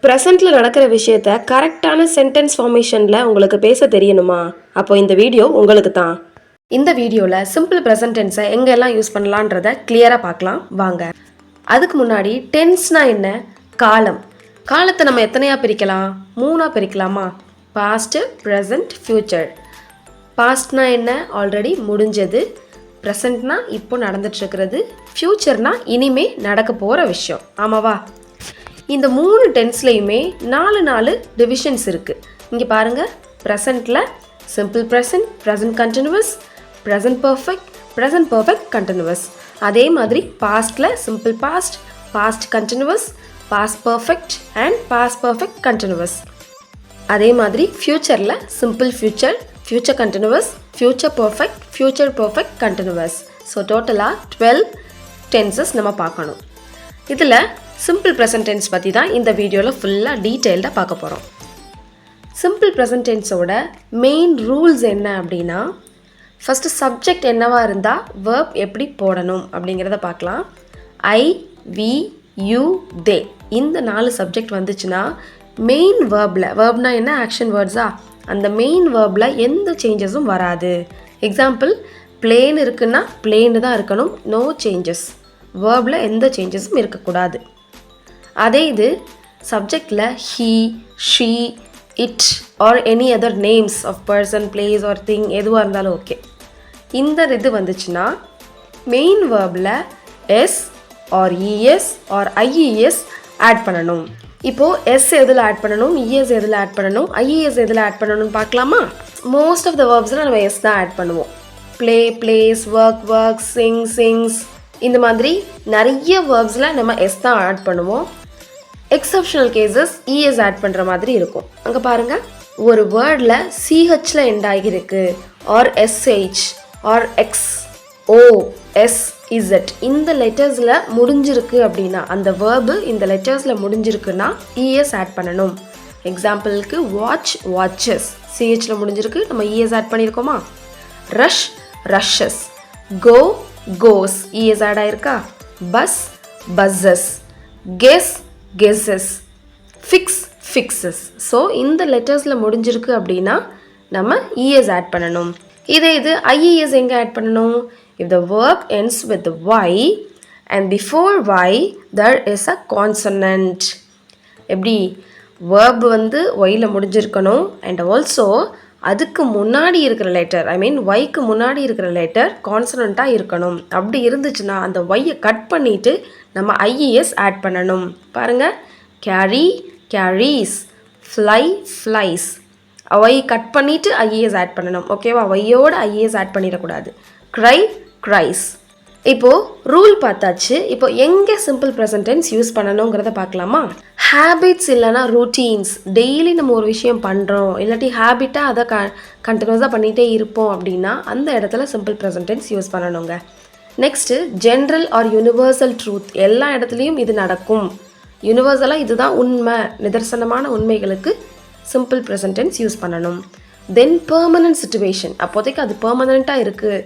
ப்ரெசென்ட்ல நடக்கிற விஷயத்த கரெக்டான சென்டென்ஸ் ஃபார்மேஷன்ல உங்களுக்கு பேச தெரியணுமா? அப்போ இந்த வீடியோ உங்களுக்கு தான். இந்த வீடியோல சிம்பிள் ப்ரெசென்ட் டென்ஸை எங்கெல்லாம் யூஸ் பண்ணலான்றத கிளியரா பார்க்கலாம் வாங்க. அதுக்கு முன்னாடி டென்ஸ்னா என்ன? காலம். காலத்தை நம்ம எத்தனையா பிரிக்கலாம்? 3ஆ பிரிக்கலாமா? Past, present, future. பாஸ்ட்னா என்ன? ஆல்ரெடி முடிஞ்சது. ப்ரெசென்ட்னா இப்போ நடந்துட்டு இருக்கிறது. ஃபியூச்சர்னா இனிமே நடக்க போற விஷயம். ஆமாவா? இந்த 3 டென்ஸ்லையுமே 4 டிவிஷன்ஸ் இருக்குது. இங்கே பாருங்கள், ப்ரெசண்ட்டில் simple present, present continuous, present perfect continuous. அதே மாதிரி பாஸ்டில் simple past, past continuous, past perfect and past perfect continuous. அதே மாதிரி ஃப்யூச்சரில் simple future, future continuous, future perfect continuous. So டோட்டலாக 12 டென்சஸ் நம்ம பார்க்கணும். இதில் சிம்பிள் ப்ரெசன்ட் டென்ஸ் பற்றி தான் இந்த வீடியோவில் ஃபுல்லாக டீட்டெயில்டாக பார்க்க போகிறோம். சிம்பிள் ப்ரெசன்ட் டென்ஸோட மெயின் ரூல்ஸ் என்ன அப்படின்னா, ஃபஸ்ட்டு சப்ஜெக்ட் என்னவாக இருந்தால் வேர்ப் எப்படி போடணும் அப்படிங்கிறத பார்க்கலாம். ஐ, வி, யூ, தே இந்த 4 சப்ஜெக்ட் வந்துச்சுன்னா மெயின் வேர்ப்னா என்ன? ஆக்ஷன் வேர்ட்ஸா? அந்த மெயின் வேர்பில் எந்த சேஞ்சஸும் வராது. எக்ஸாம்பிள், பிளேன் இருக்குன்னா பிளேன்னு தான் இருக்கணும், நோ சேஞ்சஸ். வேர்பில் எந்த சேஞ்சஸும் இருக்கக்கூடாது. அதே இது சப்ஜெக்டில் he, she, it or any other names of person, place or thing எதுவாக இருந்தாலும் ஓகே. இந்த இது வந்துச்சுன்னா மெயின் வேர்பில் S or E S or I E S add பண்ணணும். இப்போது எஸ் எதில் ஆட் பண்ணணும், இஎஸ் எதில் ஆட் பண்ணணும், ஐஇஎஸ் எதில் ஆட் பண்ணணும்னு பார்க்கலாமா? மோஸ்ட் ஆஃப் த வேர்ப்ஸில் நம்ம எஸ் தான் ஆட் பண்ணுவோம். Play, place, work, Singh, Singh இந்த மாதிரி நிறைய வேர்ப்ஸில் நம்ம எஸ் தான் ஆட் பண்ணுவோம். எக்ஸப்ஷனல் கேசஸ் இஎஸ் ஆட் பண்ணுற மாதிரி இருக்கும். அங்கே பாருங்கள், ஒரு வேர்டில் சிஹெச்சில் எண்ட் ஆகியிருக்கு ஆர் எஸ்ஹெச் ஆர் எக்ஸ், ஓ, எஸ், இசட் இந்த லெட்டர்ஸில் முடிஞ்சிருக்கு அப்படின்னா, அந்த வேர்பு இந்த லெட்டர்ஸில் முடிஞ்சிருக்குன்னா இஎஸ் ஆட் பண்ணணும். எக்ஸாம்பிளுக்கு வாட்ச், வாட்சஸ் சிஹெச்சில் முடிஞ்சிருக்கு, நம்ம இஎஸ் ஆட் பண்ணியிருக்கோமா? ரஷ், ரஷ்ஷஸ், கோ, கோஸ் இஎஸ் ஆட் ஆயிருக்கா? Bus, buses, guess, guesses, fixes. So இந்த லெட்டர்ஸில் முடிஞ்சிருக்கு அப்படின்னா நம்ம இஎஸ் ஆட் பண்ணணும். இது ஐஇஎஸ் எங்கே ஆட் பண்ணணும்? If the verb ends with Y and before Y there is a consonant. எப்படி? வேர்ப் வந்து ஒய்யில் முடிஞ்சிருக்கணும் அண்ட் ஆல்சோ அதுக்கு முன்னாடி இருக்கிற லெட்டர், ஐ மீன் ஒய்க்கு முன்னாடி இருக்கிற லெட்டர் கான்சனண்ட்டாக இருக்கணும். அப்படி இருந்துச்சுன்னா அந்த ஒய்யை கட் பண்ணிவிட்டு நம்ம ஐஇஎஸ் ஆட் பண்ணணும். பாருங்கள், carry, carries, fly, flies. Y cut பண்ணிவிட்டு ஐஇஎஸ் ஆட் பண்ணணும். ஓகேவா? ஒய்யோட ஐஇஎஸ் ஆட் பண்ணிடக்கூடாது. Cry, cries. இப்போது ரூல் பார்த்தாச்சு. இப்போ எங்கே சிம்பிள் ப்ரெசன்ட் டென்ஸ் யூஸ் பண்ணணுங்கிறத பார்க்கலாமா? ஹேபிட்ஸ் இல்லைனா ரூட்டீன்ஸ், டெய்லி நம்ம ஒரு விஷயம் பண்ணுறோம், இல்லாட்டி ஹேபிட்டாக அதை கண்டினியூஸாக பண்ணிகிட்டே இருப்போம் அப்படின்னா அந்த இடத்துல சிம்பிள் ப்ரெசன்ட் டென்ஸ் யூஸ் பண்ணணுங்க. Next general or universal truth, எல்லா இடத்துலையும் இது நடக்கும், யூனிவர்சலாக இதுதான் உண்மை, நிதர்சனமான உண்மைகளுக்கு சிம்பிள் ப்ரெசன்ட் டென்ஸ் யூஸ் பண்ணணும். தென் பெர்மனன்ட் சிச்சுவேஷன், அப்போதைக்கு அது பெர்மனண்ட்டாக இருக்குது,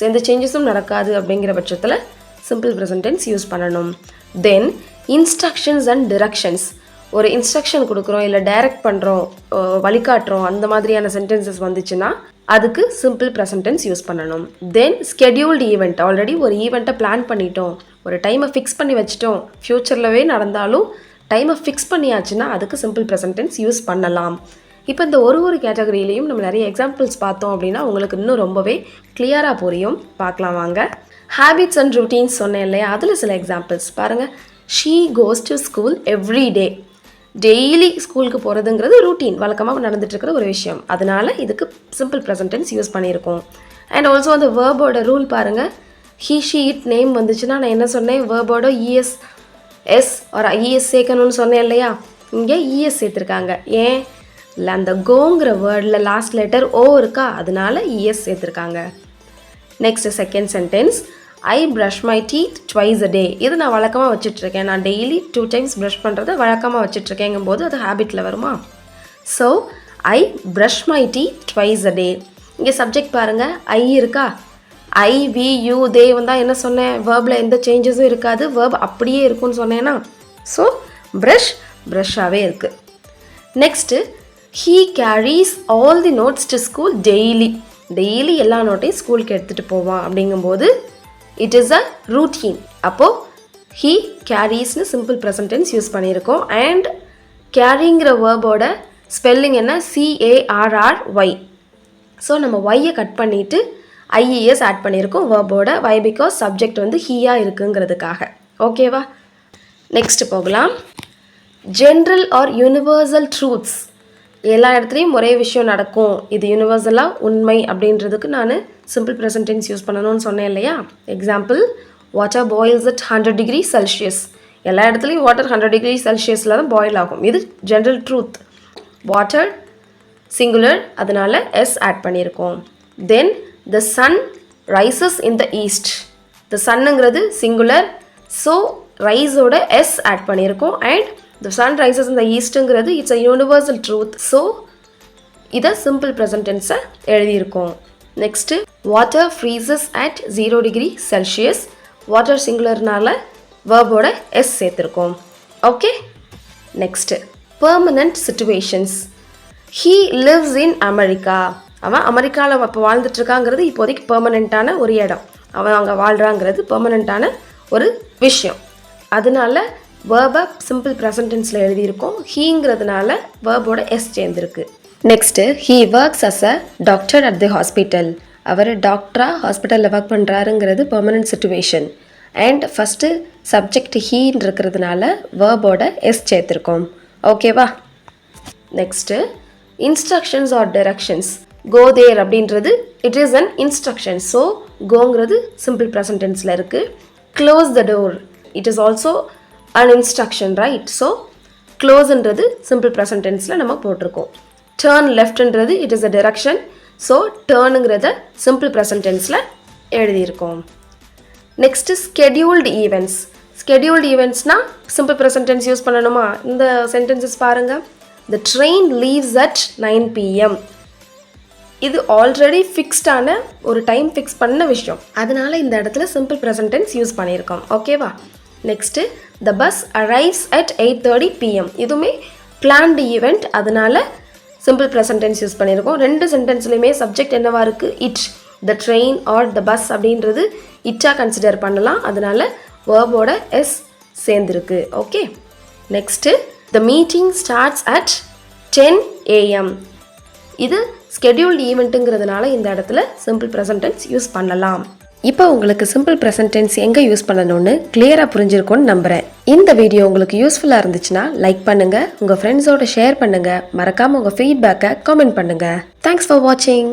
எந்த சேஞ்சஸும் நடக்காது அப்படிங்கிற பட்சத்தில் சிம்பிள் ப்ரெசன்ட் டென்ஸ் யூஸ் பண்ணணும். தென் இன்ஸ்ட்ரக்ஷன்ஸ் அண்ட் டிரெக்ஷன்ஸ், ஒரு இன்ஸ்ட்ரக்ஷன் கொடுக்குறோம் இல்லை டைரக்ட் பண்ணுறோம், வழிகாட்டுறோம், அந்த மாதிரியான சென்டென்சஸ் வந்துச்சுன்னா அதுக்கு சிம்பிள் ப்ரெசன்ட் டென்ஸ் யூஸ் பண்ணணும். தென் ஸ்கெடியூல்டு ஈவெண்ட், ஆல்ரெடி ஒரு ஈவெண்ட்டை பிளான் பண்ணிட்டோம், ஒரு டைமை ஃபிக்ஸ் பண்ணி வச்சிட்டோம், ஃப்யூச்சர்லவே நடந்தாலும் டைமை ஃபிக்ஸ் பண்ணியாச்சுன்னா அதுக்கு சிம்பிள் ப்ரெசன்ட் டென்ஸ் யூஸ் பண்ணலாம். இப்போ இந்த ஒரு கேட்டகரியிலையும் நம்ம நிறைய எக்ஸாம்பிள்ஸ் பார்த்தோம் அப்படின்னா உங்களுக்கு இன்னும் ரொம்பவே கிளியராக புரியும். பார்க்கலாம் வாங்க. ஹேபிட்ஸ் அண்ட் ரூட்டீன்ஸ் சொன்னேன் இல்லையா, அதில் சில எக்ஸாம்பிள்ஸ் பாருங்கள். She goes to school every day. Daily ஸ்கூலுக்கு போகிறதுங்கிறது ரூட்டீன், வழக்கமாக நடந்துட்டுருக்கிற ஒரு விஷயம். அதனால் இதுக்கு சிம்பிள் ப்ரெசன்ட் டென்ஸ் யூஸ் பண்ணியிருக்கோம். அண்ட் ஆல்சோ அந்த வேர்போட ரூல் பாருங்கள். ஹீ, ஷீ, இட் நேம் வந்துச்சுன்னா நான் என்ன சொன்னேன்? வேர்போட இஎஸ், எஸ் ஆர் ஐஇஎஸ் சேர்க்கணும்னு சொன்னேன் இல்லையா? இங்கே இஎஸ் சேர்த்துருக்காங்க. ஏன்? இல்லை, அந்த கோங்கிற வேர்டில் லாஸ்ட் லெட்டர் ஓ இருக்கா, அதனால இஎஸ் சேர்த்துருக்காங்க. Next second sentence, I brush my teeth twice a day. இது நான் வழக்கமாக வச்சிட்ருக்கேன், நான் டெய்லி 2 times ப்ரஷ் பண்ணுறதை வழக்கமாக வச்சிட்ருக்கேங்கும் போது அது ஹேபிட்டில் வருமா? So I brush my teeth twice a day. இங்கே சப்ஜெக்ட் பாருங்கள், ஐ இருக்கா? ஐ, வி, யூ, தே வந்தால் என்ன சொன்னேன்? வேர்பில் எந்த சேஞ்சஸும் இருக்காது, வேர்ப் அப்படியே இருக்கும்னு சொன்னேன்னா. ஸோ ப்ரஷ் ப்ரஷ்ஷாகவே இருக்குது. Next he carries all the notes to school daily. Daily எல்லா நோட்டையும் ஸ்கூலுக்கு எடுத்துகிட்டு போவான் அப்படிங்கும்போது இட் இஸ் அ ரூட்டீன். அப்போது he carriesனு சிம்பிள் ப்ரெசன்ட் டென்ஸ் யூஸ் பண்ணியிருக்கோம். அண்ட் கேரிங்கிற வேர்போட ஸ்பெல்லிங் என்ன? CARRY. ஸோ நம்ம ஒய்யை கட் பண்ணிவிட்டு IES ஆட் பண்ணியிருக்கோம் வேர்போட. வை? பிகாஸ் சப்ஜெக்ட் வந்து ஹீயாக இருக்குங்கிறதுக்காக. ஓகேவா? நெக்ஸ்ட் போகலாம். General or universal truths. எல்லா இடத்துலையும் ஒரே விஷயம் நடக்கும், இது யூனிவர்சலாக உண்மை அப்படின்றதுக்கு நான் சிம்பிள் ப்ரெசன்ட் டென்ஸ் யூஸ் பண்ணணும்னு சொன்னேன் இல்லையா? Example, water boils at 100 degree Celsius. எல்லா இடத்துலையும் வாட்டர் 100 டிகிரி செல்சியஸில் தான் பாயில் ஆகும். இது ஜென்ரல் ட்ரூத். வாட்டர் சிங்குலர், அதனால் எஸ் ஆட் பண்ணியிருக்கோம். Then the sun rises in the east. The சன்னுங்கிறது சிங்குலர், ஸோ ரைஸோட எஸ் ஆட் பண்ணியிருக்கோம். And the sun rises in the ஈஸ்ட்டுங்கிறது it's a universal truth. So இதை சிம்பிள் ப்ரெசன்ட் டென்ஸை எழுதியிருக்கோம். Next water freezes at 0 degree Celsius. Water சிங்குலர்னால வேர்போட S சேர்த்துருக்கோம். Okay. Next permanent situations. He lives in America. அவன் அமெரிக்காவில் இப்போ வாழ்ந்துட்டுருக்காங்கிறது இப்போதைக்கு பெர்மனெண்ட்டான ஒரு இடம். அவன் அங்கே வாழ்கிறாங்கிறது பெர்மனெண்ட்டான ஒரு விஷயம். அதனால வேர்பை சிம்பிள் ப்ரெசன்ட் டென்ஸில் எழுதியிருக்கோம். ஹீங்கிறதுனால வேர்போட எஸ் சேர்ந்துருக்கு. Next he works as a doctor at the hospital. அவர் டாக்டராக ஹாஸ்பிட்டலில் ஒர்க் பண்ணுறாருங்கிறது permanent situation. And first subject ஹீன்னு இருக்கிறதுனால வேர்போட எஸ் சேர்த்துருக்கோம். ஓகேவா? Next instructions or directions. Go there அப்படின்றது it is an instruction. So கோங்கிறது சிம்பிள் ப்ரெசன்ட் டென்ஸில் இருக்குது. Close the door, it is also an instruction, right? So க்ளோஸ்ன்றது சிம்பிள் ப்ரெசன்ட் டென்ஸில் நம்ம போட்டிருக்கோம். டேர்ன் லெஃப்ட்ன்றது it is a direction. So டேர்னுங்கிறத சிம்பிள் ப்ரெசன்ட் டென்ஸில் எழுதியிருக்கோம். Next scheduled events. ஸ்கெடியூல்டு ஈவெண்ட்ஸ்னால் சிம்பிள் ப்ரெசன்ட் டென்ஸ் யூஸ் பண்ணணுமா? இந்த சென்டென்சஸ் பாருங்கள். The train leaves at 9 PM. இது ஆல்ரெடி ஃபிக்ஸ்டான ஒரு டைம் ஃபிக்ஸ் பண்ண விஷயம், அதனால இந்த இடத்துல சிம்பிள் ப்ரெசன்ட் டென்ஸ் யூஸ் பண்ணியிருக்கோம். ஓகேவா? Next the bus arrives at 8:30 PM. இதுவுமே பிளான்டு ஈவெண்ட், அதனால சிம்பிள் ப்ரெசன்ட் டென்ஸ் யூஸ் பண்ணியிருக்கோம். ரெண்டு சென்டென்ஸ்லையுமே சப்ஜெக்ட் என்னவா இருக்குது? It. The train or the bus அப்படின்றது இட்டாக கன்சிடர் பண்ணலாம், அதனால வேர்போட எஸ் சேர்ந்துருக்கு. Okay. Next the meeting starts at 10 AM. இது ஸ்கெடியூல்டு ஈவெண்ட்டுங்கிறதுனால இந்த இடத்துல சிம்பிள் ப்ரெசன்ட் டென்ஸ் யூஸ் பண்ணலாம். இப்போ உங்களுக்கு சிம்பிள் ப்ரெசன்ட் டென்ஸ் எங்கே யூஸ் பண்ணணும்னு கிளியராக புரிஞ்சிருக்கும்னு நம்புகிறேன். இந்த வீடியோ உங்களுக்கு யூஸ்ஃபுல்லாக இருந்துச்சுன்னா லைக் பண்ணுங்கள், உங்கள் ஃப்ரெண்ட்ஸோட ஷேர் பண்ணுங்கள், மறக்காமல் உங்கள் ஃபீட்பேக்கை கமெண்ட் பண்ணுங்கள். தேங்க்ஸ் ஃபார் வாட்சிங்.